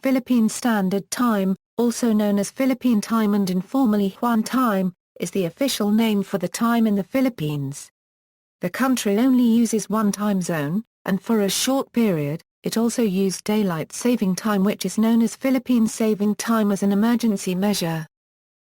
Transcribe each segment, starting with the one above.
Philippine Standard Time, also known as Philippine Time and informally Juan Time, is the official name for the time in the Philippines. The country only uses one time zone, and for a short period, it also used daylight saving time, which is known as Philippine Saving Time, as an emergency measure.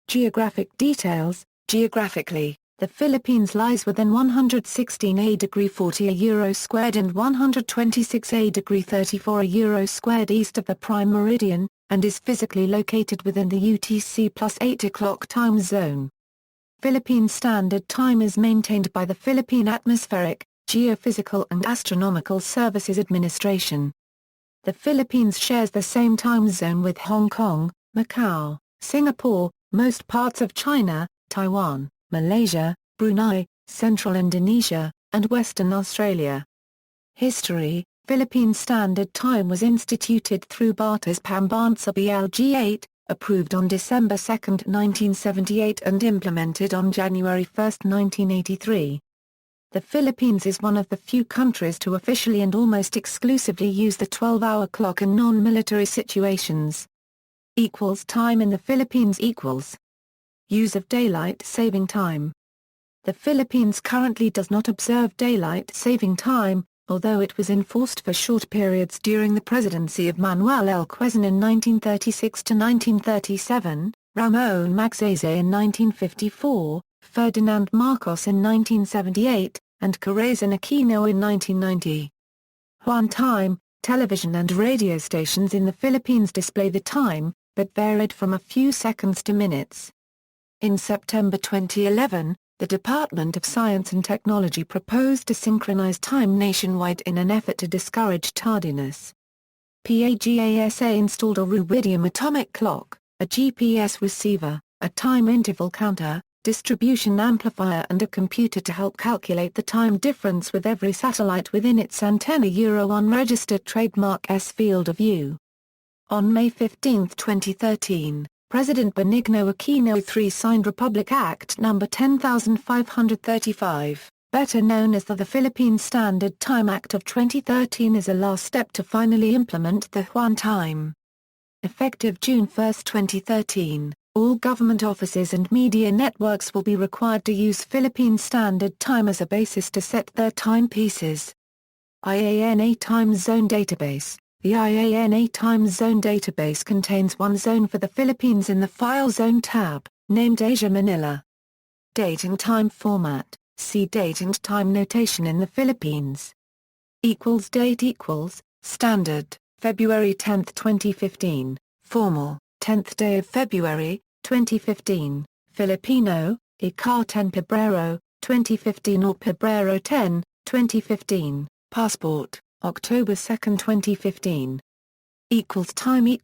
Geographic details. Geographically, the Philippines lies within 116°40 €2 and 126°34 €2 east of the prime meridian, and is physically located within the UTC plus 8 o'clock time zone. Philippine Standard Time is maintained by the Philippine Atmospheric, Geophysical and Astronomical Services Administration. The Philippines shares the same time zone with Hong Kong, Macau, Singapore, most parts of China, Taiwan, Malaysia, Brunei, Central Indonesia, and Western Australia. History. Philippine Standard Time was instituted through Batas Pambansa BLG 8, approved on December 2, 1978 and implemented on January 1, 1983. The Philippines is one of the few countries to officially and almost exclusively use the 12-hour clock in non-military situations. Time in the Philippines equals use of daylight saving time. The Philippines currently does not observe daylight saving time, although it was enforced for short periods during the presidency of Manuel L. Quezon in 1936 to 1937, Ramon Magsaysay in 1954, Ferdinand Marcos in 1978, and Corazon Aquino in 1990. Juan Time. Television and radio stations in the Philippines display the time, but varied from a few seconds to minutes. In September 2011, the Department of Science and Technology proposed to synchronize time nationwide in an effort to discourage tardiness. PAGASA installed a rubidium atomic clock, a GPS receiver, a time interval counter, distribution amplifier and a computer to help calculate the time difference with every satellite within its antenna unregistered trademark S field of view. On May 15, 2013, President Benigno Aquino III signed Republic Act No. 10535, better known as the Philippine Standard Time Act of 2013, as a last step to finally implement the Juan Time. Effective June 1, 2013, all government offices and media networks will be required to use Philippine Standard Time as a basis to set their timepieces. IANA Time Zone Database. The IANA Time Zone Database contains one zone for the Philippines in the File Zone tab, named Asia Manila. Date and time format. See date and time notation in the Philippines. Date standard, February 10, 2015, formal, 10th day of February, 2015, Filipino, Ika 10 Pebrero, 2015 or Pebrero 10, 2015, passport, October 2, 2015. Time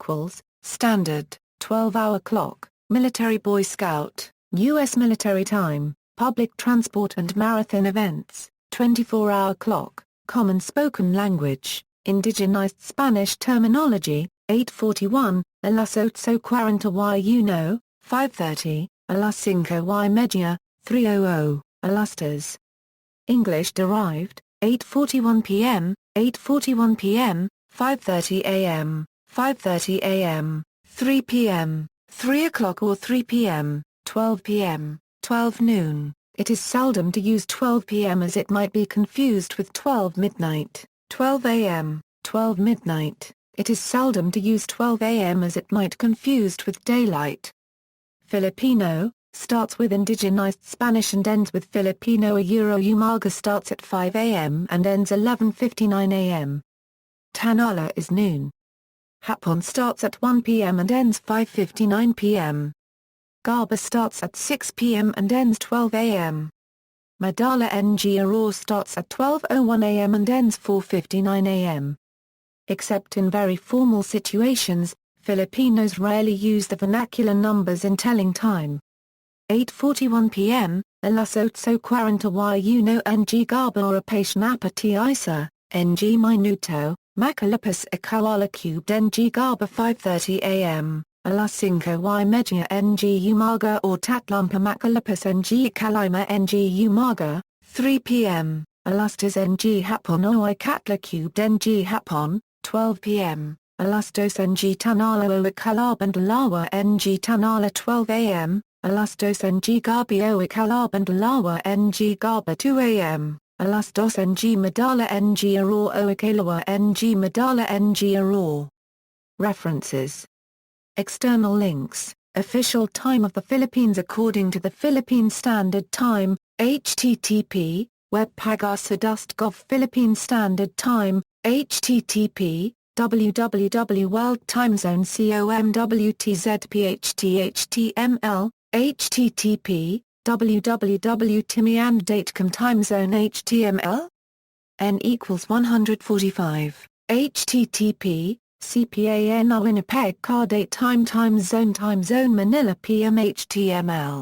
standard, 12-hour clock, military Boy Scout, U.S. military time, public transport and marathon events, 24-hour clock, common spoken language, indigenized Spanish terminology, 8:41, a las 8:41, 5:30, a las 5:30, 3:00, a lustres. English derived, 8:41 p.m., 8:41 p.m., 5:30 a.m., 5:30 a.m., 3 p.m., 3 o'clock or 3 p.m., 12 p.m., 12 noon. It is seldom to use 12 p.m. as it might be confused with 12 midnight, 12 a.m., 12 midnight. It is seldom to use 12 a.m. as it might confused with daylight. Filipino, starts with indigenized Spanish and ends with Filipino. Umaga starts at 5 a.m. and ends 11:59 a.m. Tanala is noon. Hapon starts at 1 p.m. and ends 5:59 p.m. Gaba starts at 6 p.m. and ends 12 a.m. Madala ng Araw starts at 12:01 a.m. and ends 4:59 a.m. Except in very formal situations, Filipinos rarely use the vernacular numbers in telling time. 8:41 p.m., alas 8:41 ng Gaba Oras Napati Isa, ng Minuto, Makalapis Akawala Cubed ng Gaba 5:30 a.m., alas 5:30 ng Umaga or Tatlumpa Makalapis ng Kalima ng Umaga, 3 p.m., alas 10 ng Hapon o Ikatla Cubed ng Hapon, 12 p.m., Alastos ng Tanala o Ikalabandalawa ng Tanala 12 am, Alastos ng Gabi o Ikalabandalawa ng Gaba 2 am, Alastos ng Madala ng Aror o Ikalawa ng Madala ng Aror. References. External links. Official time of the Philippines according to the Philippine Standard Time, http, webpagasa.gov Philippine Standard Time, http, www.worldtimezone.com/WTZPHTHTML, http, www.timianddatecom-timezone.html, n equals 145, http, CPAN Winnipeg Car Date Time Zone Manila PM HTML